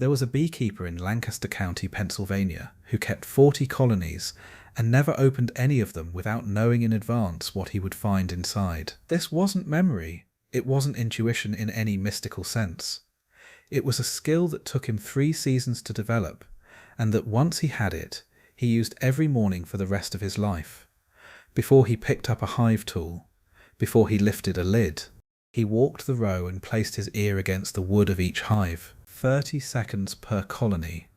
There was a beekeeper in Lancaster County, Pennsylvania, who kept 40 colonies and never opened any of them without knowing in advance what he would find inside. This wasn't memory. It wasn't intuition in any mystical sense. It was a skill that took him 3 seasons to develop, and that once he had it, he used every morning for the rest of his life. Before he picked up a hive tool, before he lifted a lid, he walked the row and placed his ear against the wood of each hive. 30 seconds per colony,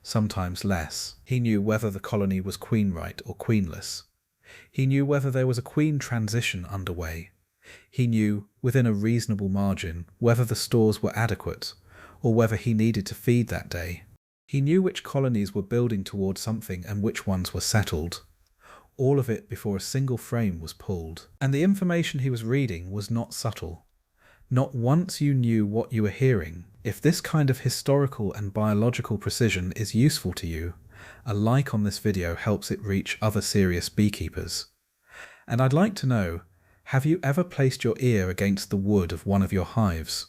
sometimes less. He knew whether the colony was queen-right or queenless. He knew whether there was a queen transition underway. He knew, within a reasonable margin, whether the stores were adequate, or whether he needed to feed that day. He knew which colonies were building toward something and which ones were settled. All of it before a single frame was pulled. And the information he was reading was not subtle. Not once you knew what you were hearing. If this kind of historical and biological precision is useful to you, a like on this video helps it reach other serious beekeepers. And I'd like to know, have you ever placed your ear against the wood of one of your hives?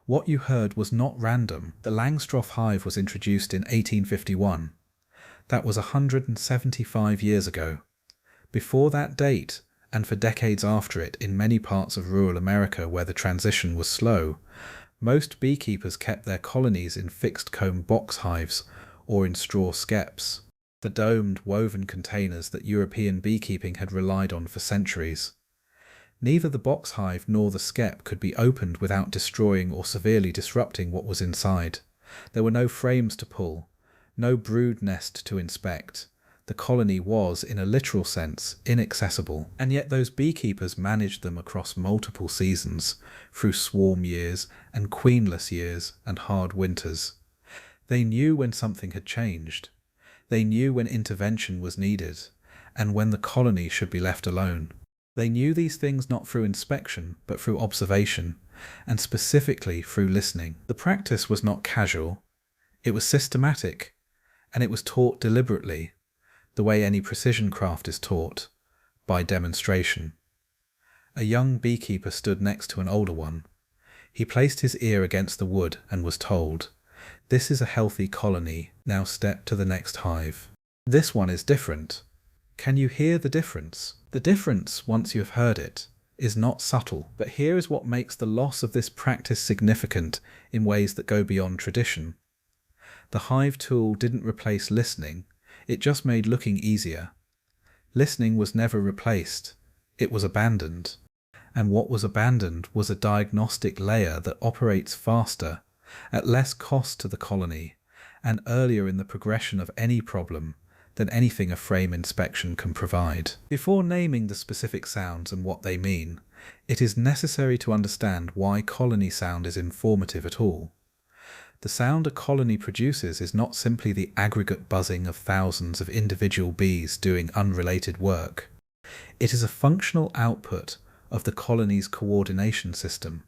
What you heard was not random. The Langstroth hive was introduced in 1851. That was 175 years ago. Before that date, and for decades after it in many parts of rural America where the transition was slow, most beekeepers kept their colonies in fixed comb box hives or in straw skeps, the domed, woven containers that European beekeeping had relied on for centuries. Neither the box hive nor the skep could be opened without destroying or severely disrupting what was inside. There were no frames to pull, no brood nest to inspect. The colony was, in a literal sense, inaccessible, and yet those beekeepers managed them across multiple seasons, through swarm years and queenless years and hard winters. They knew when something had changed. They knew when intervention was needed, and when the colony should be left alone. They knew these things not through inspection, but through observation, and specifically through listening. The practice was not casual. It was systematic, and it was taught deliberately, the way any precision craft is taught, by demonstration. A young beekeeper stood next to an older one. He placed his ear against the wood and was told, "This is a healthy colony, now step to the next hive. This one is different. Can you hear the difference?" The difference, once you have heard it, is not subtle, but here is what makes the loss of this practice significant in ways that go beyond tradition. The hive tool didn't replace listening, it just made looking easier. Listening was never replaced, it was abandoned. And what was abandoned was a diagnostic layer that operates faster, at less cost to the colony, and earlier in the progression of any problem than anything a frame inspection can provide. Before naming the specific sounds and what they mean, it is necessary to understand why colony sound is informative at all. The sound a colony produces is not simply the aggregate buzzing of thousands of individual bees doing unrelated work. It is a functional output of the colony's coordination system.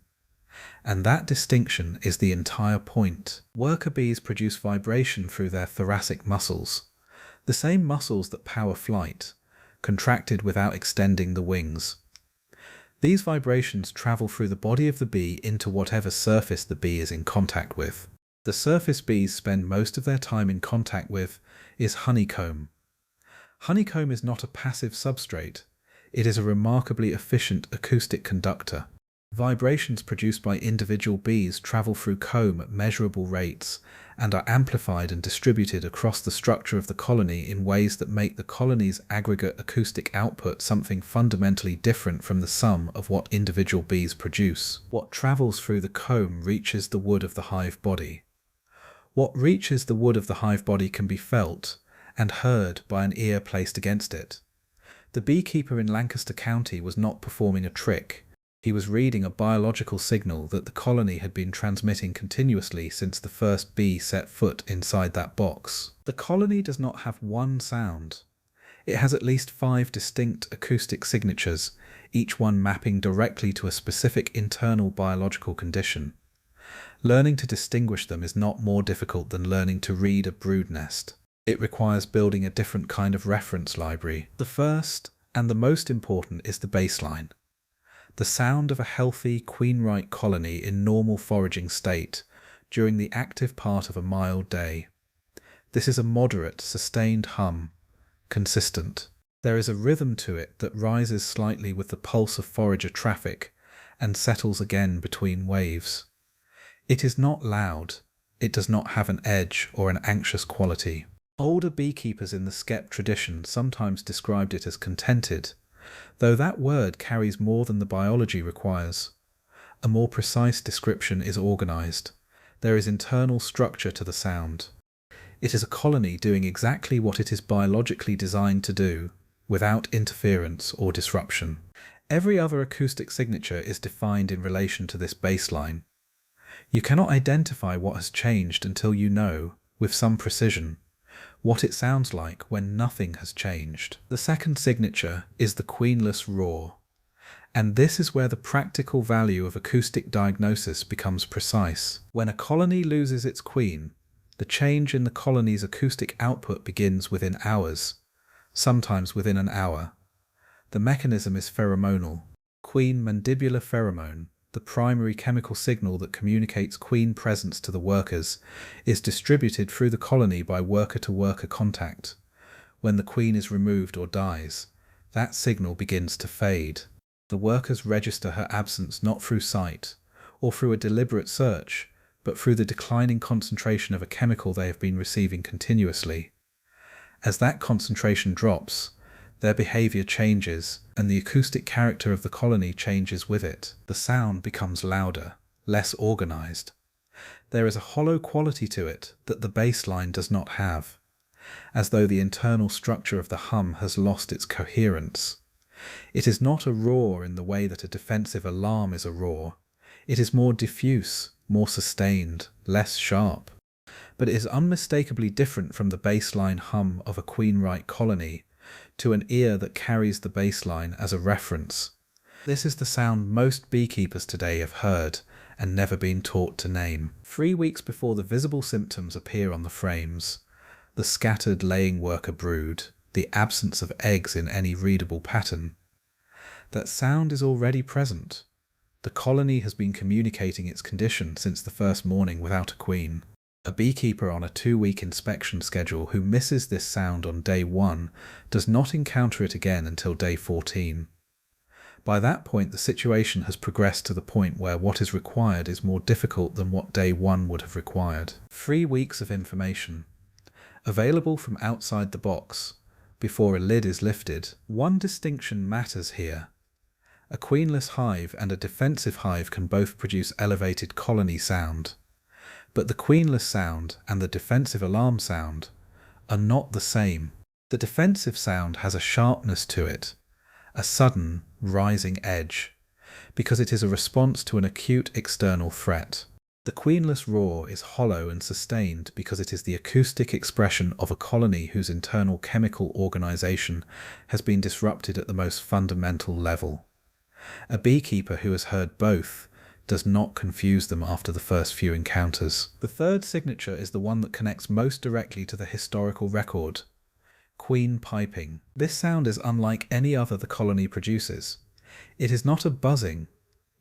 And that distinction is the entire point. Worker bees produce vibration through their thoracic muscles, the same muscles that power flight, contracted without extending the wings. These vibrations travel through the body of the bee into whatever surface the bee is in contact with. The surface bees spend most of their time in contact with is honeycomb. Honeycomb is not a passive substrate, it is a remarkably efficient acoustic conductor. Vibrations produced by individual bees travel through comb at measurable rates and are amplified and distributed across the structure of the colony in ways that make the colony's aggregate acoustic output something fundamentally different from the sum of what individual bees produce. What travels through the comb reaches the wood of the hive body. What reaches the wood of the hive body can be felt and heard by an ear placed against it. The beekeeper in Lancaster County was not performing a trick. He was reading a biological signal that the colony had been transmitting continuously since the first bee set foot inside that box. The colony does not have one sound. It has at least 5 distinct acoustic signatures, each one mapping directly to a specific internal biological condition. Learning to distinguish them is not more difficult than learning to read a brood nest. It requires building a different kind of reference library. The first, and the most important, is the baseline. The sound of a healthy, queen-right colony in normal foraging state, during the active part of a mild day. This is a moderate, sustained hum, consistent. There is a rhythm to it that rises slightly with the pulse of forager traffic and settles again between waves. It is not loud. It does not have an edge or an anxious quality. Older beekeepers in the skept tradition sometimes described it as contented, though that word carries more than the biology requires. A more precise description is organized. There is internal structure to the sound. It is a colony doing exactly what it is biologically designed to do, without interference or disruption. Every other acoustic signature is defined in relation to this baseline. You cannot identify what has changed until you know, with some precision, what it sounds like when nothing has changed. The second signature is the queenless roar, and this is where the practical value of acoustic diagnosis becomes precise. When a colony loses its queen, the change in the colony's acoustic output begins within hours, sometimes within an hour. The mechanism is pheromonal. Queen mandibular pheromone, the primary chemical signal that communicates queen presence to the workers, is distributed through the colony by worker-to-worker contact. When the queen is removed or dies, that signal begins to fade. The workers register her absence not through sight, or through a deliberate search, but through the declining concentration of a chemical they have been receiving continuously. As that concentration drops, their behavior changes, and the acoustic character of the colony changes with it. The sound becomes louder, less organized. There is a hollow quality to it that the baseline does not have, as though the internal structure of the hum has lost its coherence. It is not a roar in the way that a defensive alarm is a roar. It is more diffuse, more sustained, less sharp. But it is unmistakably different from the baseline hum of a queen-right colony to an ear that carries the baseline as a reference. This is the sound most beekeepers today have heard and never been taught to name. 3 weeks before the visible symptoms appear on the frames, the scattered laying worker brood, the absence of eggs in any readable pattern, that sound is already present. The colony has been communicating its condition since the first morning without a queen. A beekeeper on a 2-week inspection schedule who misses this sound on day 1 does not encounter it again until day 14. By that point, the situation has progressed to the point where what is required is more difficult than what day 1 would have required. 3 weeks of information, available from outside the box, before a lid is lifted. One distinction matters here. A queenless hive and a defensive hive can both produce elevated colony sound. But the queenless sound and the defensive alarm sound are not the same. The defensive sound has a sharpness to it, a sudden, rising edge, because it is a response to an acute external threat. The queenless roar is hollow and sustained because it is the acoustic expression of a colony whose internal chemical organization has been disrupted at the most fundamental level. A beekeeper who has heard both does not confuse them after the first few encounters. The third signature is the one that connects most directly to the historical record: queen piping. This sound is unlike any other the colony produces. It is not a buzzing.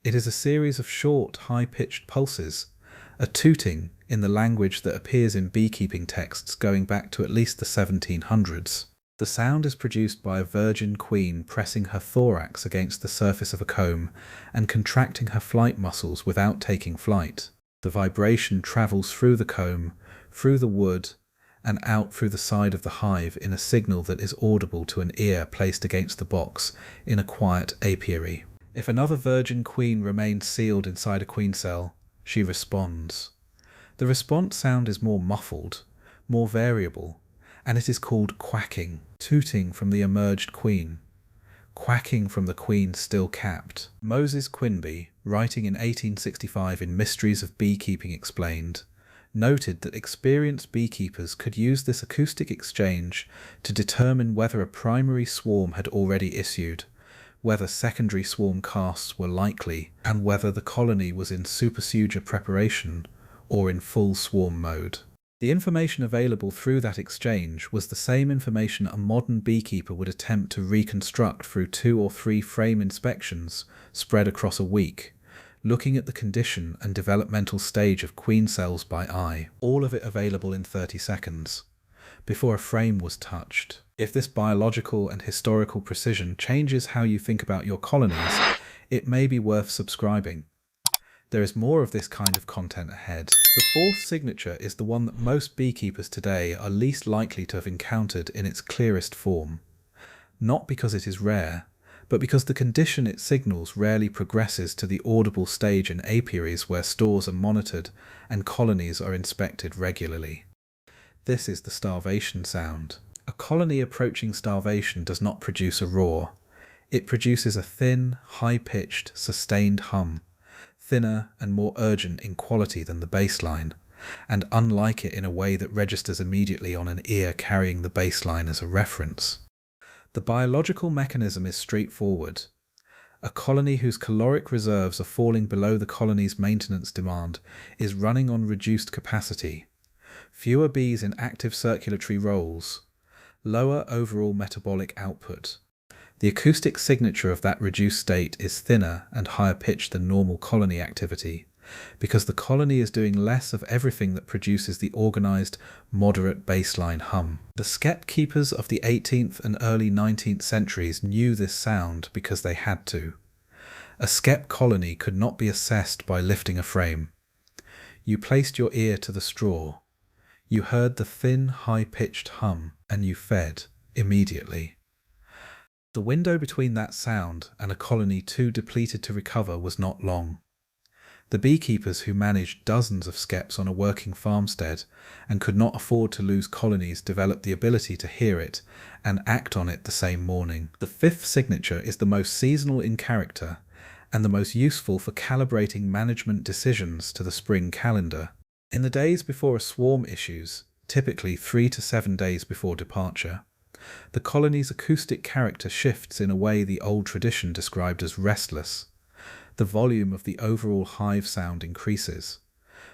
It is a series of short, high-pitched pulses, a tooting in the language that appears in beekeeping texts going back to at least the 1700s. The sound is produced by a virgin queen pressing her thorax against the surface of a comb and contracting her flight muscles without taking flight. The vibration travels through the comb, through the wood, and out through the side of the hive in a signal that is audible to an ear placed against the box in a quiet apiary. If another virgin queen remains sealed inside a queen cell, she responds. The response sound is more muffled, more variable, and it is called quacking, tooting from the emerged queen, quacking from the queen still capped. Moses Quinby, writing in 1865 in Mysteries of Beekeeping Explained, noted that experienced beekeepers could use this acoustic exchange to determine whether a primary swarm had already issued, whether secondary swarm casts were likely, and whether the colony was in supersedure preparation or in full swarm mode. The information available through that exchange was the same information a modern beekeeper would attempt to reconstruct through 2 or 3 frame inspections spread across a week, looking at the condition and developmental stage of queen cells by eye, all of it available in 30 seconds, before a frame was touched. If this biological and historical precision changes how you think about your colonies, it may be worth subscribing. There is more of this kind of content ahead. The fourth signature is the one that most beekeepers today are least likely to have encountered in its clearest form. Not because it is rare, but because the condition it signals rarely progresses to the audible stage in apiaries where stores are monitored and colonies are inspected regularly. This is the starvation sound. A colony approaching starvation does not produce a roar. It produces a thin, high-pitched, sustained hum, thinner and more urgent in quality than the baseline, and unlike it in a way that registers immediately on an ear carrying the baseline as a reference. The biological mechanism is straightforward. A colony whose caloric reserves are falling below the colony's maintenance demand is running on reduced capacity, fewer bees in active circulatory roles, lower overall metabolic output. The acoustic signature of that reduced state is thinner and higher pitched than normal colony activity, because the colony is doing less of everything that produces the organized, moderate baseline hum. The skept keepers of the 18th and early 19th centuries knew this sound because they had to. A skept colony could not be assessed by lifting a frame. You placed your ear to the straw. You heard the thin, high-pitched hum, and you fed immediately. The window between that sound and a colony too depleted to recover was not long. The beekeepers who managed dozens of skepts on a working farmstead and could not afford to lose colonies developed the ability to hear it and act on it the same morning. The fifth signature is the most seasonal in character and the most useful for calibrating management decisions to the spring calendar. In the days before a swarm issues, typically 3 to 7 days before departure, the colony's acoustic character shifts in a way the old tradition described as restless. The volume of the overall hive sound increases.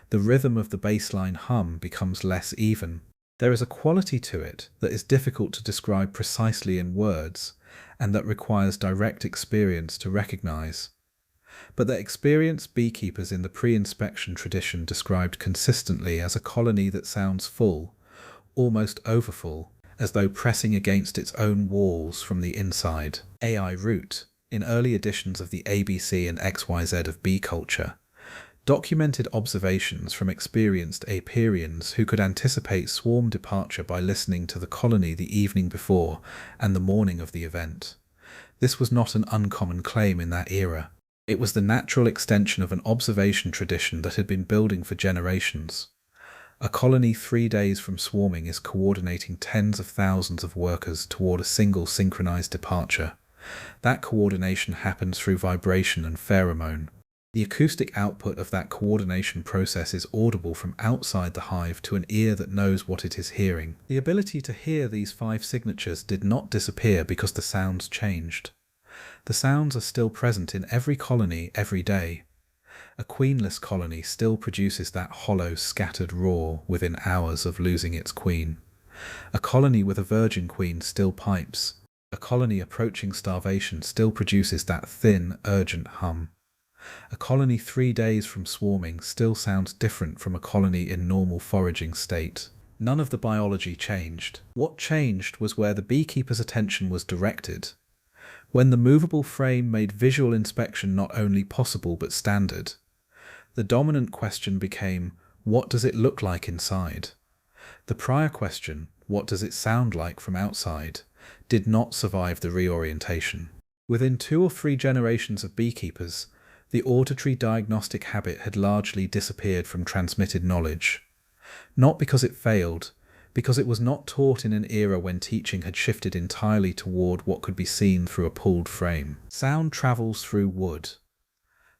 The rhythm of the baseline hum becomes less even. There is a quality to it that is difficult to describe precisely in words, and that requires direct experience to recognize. But that experience beekeepers in the pre-inspection tradition described consistently as a colony that sounds full, almost overfull, as though pressing against its own walls from the inside. A.I. Root, in early editions of the ABC and XYZ of bee culture, documented observations from experienced apiarians who could anticipate swarm departure by listening to the colony the evening before and the morning of the event. This was not an uncommon claim in that era. It was the natural extension of an observation tradition that had been building for generations. A colony 3 days from swarming is coordinating tens of thousands of workers toward a single synchronized departure. That coordination happens through vibration and pheromone. The acoustic output of that coordination process is audible from outside the hive to an ear that knows what it is hearing. The ability to hear these 5 signatures did not disappear because the sounds changed. The sounds are still present in every colony every day. A queenless colony still produces that hollow, scattered roar within hours of losing its queen. A colony with a virgin queen still pipes. A colony approaching starvation still produces that thin, urgent hum. A colony 3 days from swarming still sounds different from a colony in normal foraging state. None of the biology changed. What changed was where the beekeeper's attention was directed. When the movable frame made visual inspection not only possible but standard, the dominant question became, what does it look like inside? The prior question, what does it sound like from outside, did not survive the reorientation. Within 2 or 3 generations of beekeepers, the auditory diagnostic habit had largely disappeared from transmitted knowledge. Not because it failed, because it was not taught in an era when teaching had shifted entirely toward what could be seen through a pulled frame. Sound travels through wood.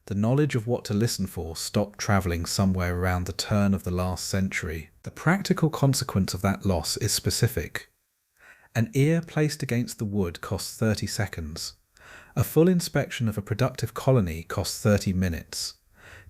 The knowledge of what to listen for stopped travelling somewhere around the turn of the last century. The practical consequence of that loss is specific. An ear placed against the wood costs 30 seconds. A full inspection of a productive colony costs 30 minutes.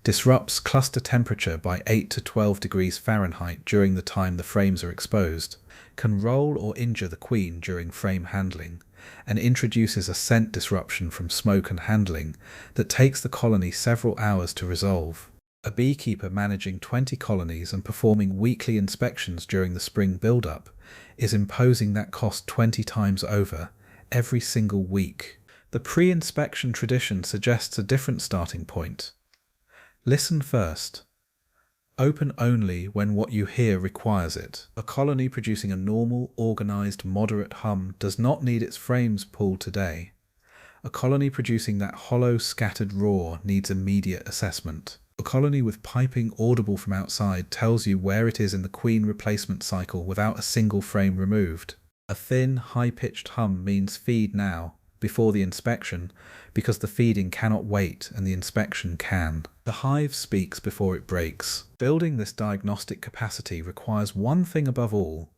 Disrupts cluster temperature by 8 to 12 degrees Fahrenheit during the time the frames are exposed, can roll or injure the queen during frame handling, and introduces a scent disruption from smoke and handling that takes the colony several hours to resolve. A beekeeper managing 20 colonies and performing weekly inspections during the spring build-up is imposing that cost 20 times over every single week. The pre-inspection tradition suggests a different starting point. Listen first. Open only when what you hear requires it. A colony producing a normal, organised, moderate hum does not need its frames pulled today. A colony producing that hollow, scattered roar needs immediate assessment. A colony with piping audible from outside tells you where it is in the queen replacement cycle without a single frame removed. A thin, high-pitched hum means feed now, before the inspection, because the feeding cannot wait and the inspection can. The hive speaks before it breaks. Building this diagnostic capacity requires one thing above all: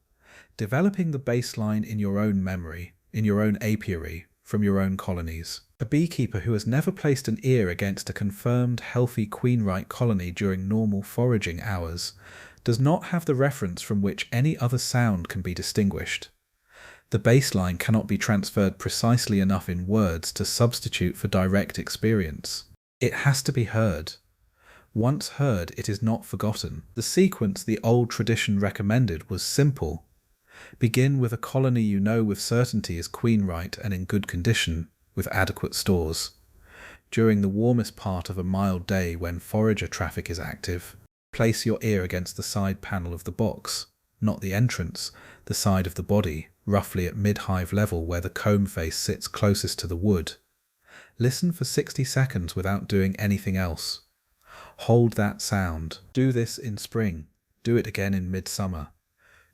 developing the baseline in your own memory, in your own apiary, from your own colonies. A beekeeper who has never placed an ear against a confirmed healthy queen-right colony during normal foraging hours does not have the reference from which any other sound can be distinguished. The baseline cannot be transferred precisely enough in words to substitute for direct experience. It has to be heard. Once heard, it is not forgotten. The sequence the old tradition recommended was simple. Begin with a colony you know with certainty is queen-right and in good condition, with adequate stores. During the warmest part of a mild day when forager traffic is active, place your ear against the side panel of the box, not the entrance, the side of the body, roughly at mid-hive level where the comb face sits closest to the wood. Listen for 60 seconds without doing anything else. Hold that sound. Do this in spring. Do it again in midsummer.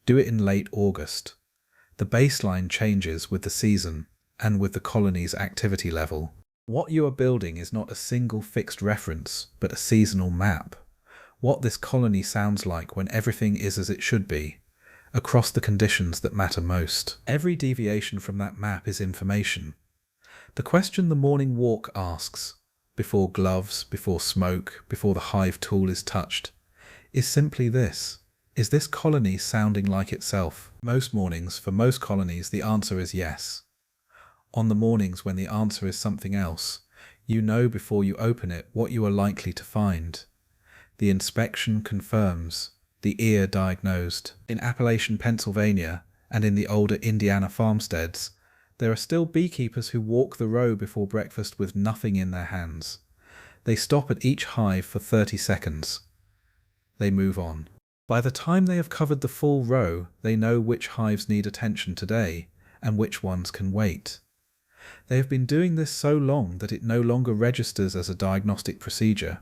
Do it in late August. The baseline changes with the season and with the colony's activity level. What you are building is not a single fixed reference, but a seasonal map. What this colony sounds like when everything is as it should be, across the conditions that matter most. Every deviation from that map is information. The question the morning walk asks, before gloves, before smoke, before the hive tool is touched, is simply this: is this colony sounding like itself? Most mornings, for most colonies, the answer is yes. On the mornings when the answer is something else, you know before you open it what you are likely to find. The inspection confirms, the ear diagnosed. In Appalachian Pennsylvania and in the older Indiana farmsteads, there are still beekeepers who walk the row before breakfast with nothing in their hands. They stop at each hive for 30 seconds. They move on. By the time they have covered the full row, they know which hives need attention today and which ones can wait. They have been doing this so long that it no longer registers as a diagnostic procedure.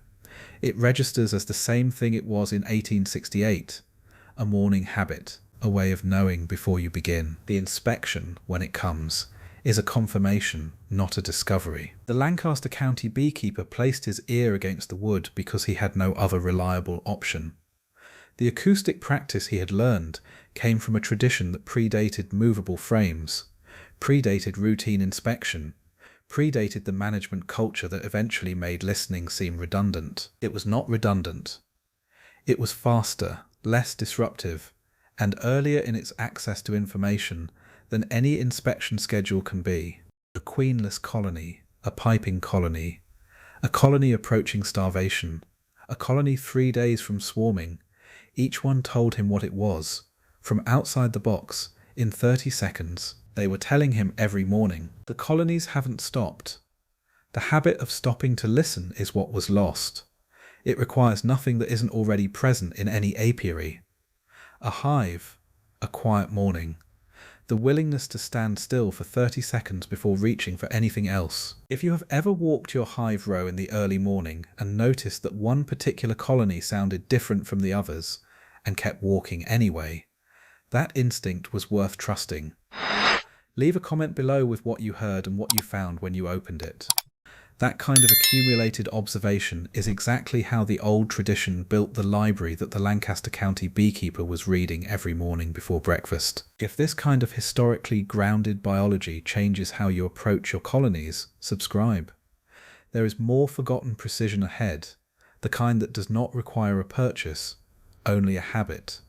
It registers as the same thing it was in 1868, a morning habit, a way of knowing before you begin. The inspection, when it comes, is a confirmation, not a discovery. The Lancaster County beekeeper placed his ear against the wood because he had no other reliable option. The acoustic practice he had learned came from a tradition that predated movable frames, predated routine inspection, predated the management culture that eventually made listening seem redundant. It was not redundant. It was faster, less disruptive, and earlier in its access to information than any inspection schedule can be. A queenless colony, a piping colony, a colony approaching starvation, a colony 3 days from swarming. Each one told him what it was, from outside the box, in 30 seconds. They were telling him every morning. The colonies haven't stopped. The habit of stopping to listen is what was lost. It requires nothing that isn't already present in any apiary. A hive, a quiet morning. The willingness to stand still for 30 seconds before reaching for anything else. If you have ever walked your hive row in the early morning and noticed that one particular colony sounded different from the others, and kept walking anyway, that instinct was worth trusting. Leave a comment below with what you heard and what you found when you opened it. That kind of accumulated observation is exactly how the old tradition built the library that the Lancaster County beekeeper was reading every morning before breakfast. If this kind of historically grounded biology changes how you approach your colonies, subscribe. There is more forgotten precision ahead, the kind that does not require a purchase, only a habit.